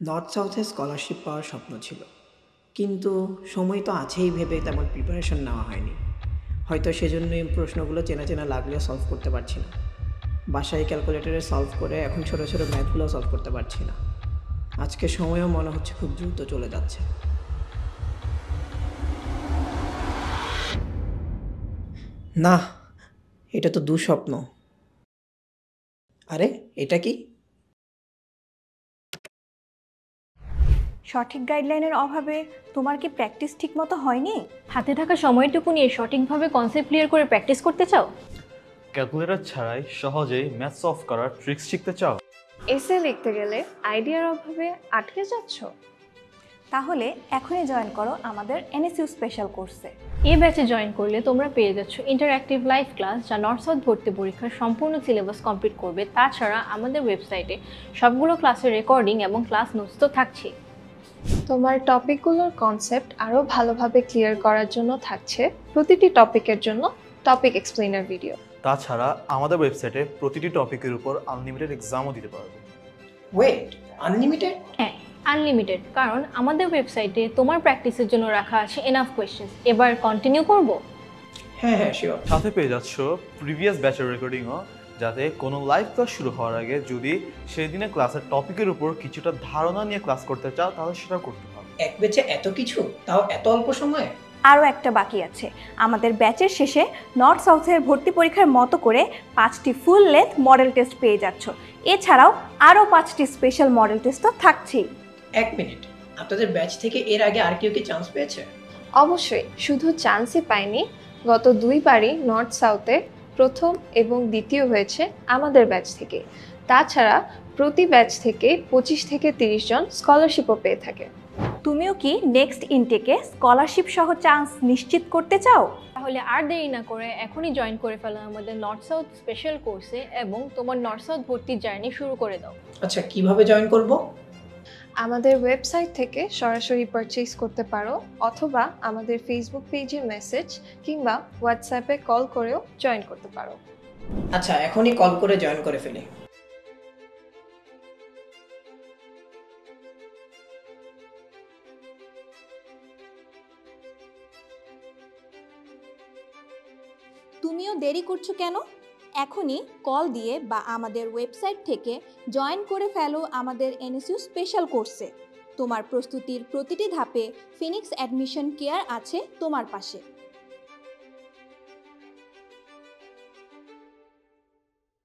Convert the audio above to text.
North সাউথে scholarship পাওয়ার স্বপ্ন ছিল, কিন্তু সময় তো আছেই ভেবে তেমন প্রিপারেশন নেওয়া হয়নি। হয়তো সেজন্যই প্রশ্নগুলো চেনা চেনা লাগলেও সলভ করতে পারছি না। বাসায় ক্যালকুলেটরে সলভ করে এখন ছোটো ছোটো ম্যাথগুলো সলভ করতে পারছি না। আজকে সময়ও মনে হচ্ছে খুব দ্রুত চলে যাচ্ছে। না, এটা তো দুঃস্বপ্ন। আরে এটা কি? সঠিক গাইডলাইনের অভাবে তোমার কি প্র্যাকটিস ঠিকমতো হয়নি? হাতে থাকা সময়টুকু নিয়ে সঠিকভাবে কনসেপ্ট ক্লিয়ার করে প্র্যাকটিস করতে চাও? ক্যালকুলেটর ছাড়াই সহজেই ম্যাথ সলভ করার ট্রিক্স শিখতে চাও? এসে লিখতে গেলে আইডিয়ার অভাবে আটকে যাচ্ছ? তাহলে এখনই জয়েন করো আমাদের এনএসইউ স্পেশাল কোর্সে। এই ব্যাচে জয়েন করলে তোমরা পেয়ে যাচ্ছ ইন্টারঅ্যাক্টিভ লাইভ ক্লাস, যা নর্থ সাউথ ভর্তি পরীক্ষার সম্পূর্ণ সিলেবাস কমপ্লিট করবে। তাছাড়া আমাদের ওয়েবসাইটে সবগুলো ক্লাসের রেকর্ডিং এবং ক্লাস নোটস তো থাকছেই। তোমার টপিকগুলোর কনসেপ্ট আরও ভালোভাবে ক্লিয়ার করার জন্য থাকছে প্রতিটি টপিকের জন্য টপিক এক্সপ্লেনার ভিডিও। তাছাড়া আমাদের ওয়েবসাইটে প্রতিটি টপিকের উপর আনলিমিটেড এক্সামও দিতে পারবে। Wait, unlimited? হ্যাঁ, আনলিমিটেড, কারণ আমাদের ওয়েবসাইটে তোমার প্র্যাকটিসের জন্য রাখা আছে এনাফ কোয়েশ্চেন্স। এবার কন্টিনিউ করব? হ্যাঁ হ্যাঁ, শিওর। সাথে পেয়ে যাচ্ছ প্রিভিয়াস ব্যাচের রেকর্ডিংও, যাতে কোনো লাইভ ক্লাস শুরু হওয়ার আগে যদি সেই দিনের ক্লাসের টপিকের উপর কিছুটা ধারণা নিয়ে ক্লাস করতে চাও তাহলে সেটা করতে পারো। এক ব্যাচে এত কিছু, তাও এত অল্প সময়ে? আরও একটা বাকি আছে। আমাদের ব্যাচের শেষে নর্থ সাউথের ভর্তি পরীক্ষার মতো করে 5টি ফুল লেন্থ মডেল টেস্ট পেয়ে যাচ্ছ। এছাড়াও আরও 5টি স্পেশাল মডেল টেস্ট তো থাকছেই। এক মিনিট, আপনাদের ব্যাচ থেকে এর আগে আর কেউ কি চান্স পেয়েছে? অবশ্যই, শুধু চান্সই পাইনি, গত 2বারই নর্থ সাউথে প্রথম এবং দ্বিতীয় হয়েছে আমাদের ব্যাচ থেকে। তাছাড়া প্রতি ব্যাচ থেকে 25 থেকে 30 জন স্কলারশিপও পেয়ে থাকে। তুমিও কি নেক্সট ইনটেকে স্কলারশিপ সহ চান্স নিশ্চিত করতে চাও? তাহলে আর দেরি না করে এখনই জয়েন করে ফেলো আমাদের নর্থ সাউথ স্পেশাল কোর্সে এবং তোমার নর্থ সাউথ ভর্তির জার্নি শুরু করে দাও। আচ্ছা, কিভাবে জয়েন করব? আমাদের ওয়েবসাইট থেকে সরাসরি পারচেজ করতে পারো, অথবা আমাদের ফেসবুক পেজে মেসেজ কিংবা হোয়াটসঅ্যাপে কল করেও জয়েন করতে পারো। আচ্ছা, এখনই কল করে জয়েন করে ফেলি। তুমিও দেরি করছো কেন? এখনই কল দিয়ে বা আমাদের ওয়েবসাইট থেকে জয়েন করে ফেলো আমাদের এনএসইউ স্পেশাল কোর্সে। তোমার প্রস্তুতির প্রতিটি ধাপে ফিনিক্স অ্যাডমিশন কেয়ার আছে তোমার পাশে।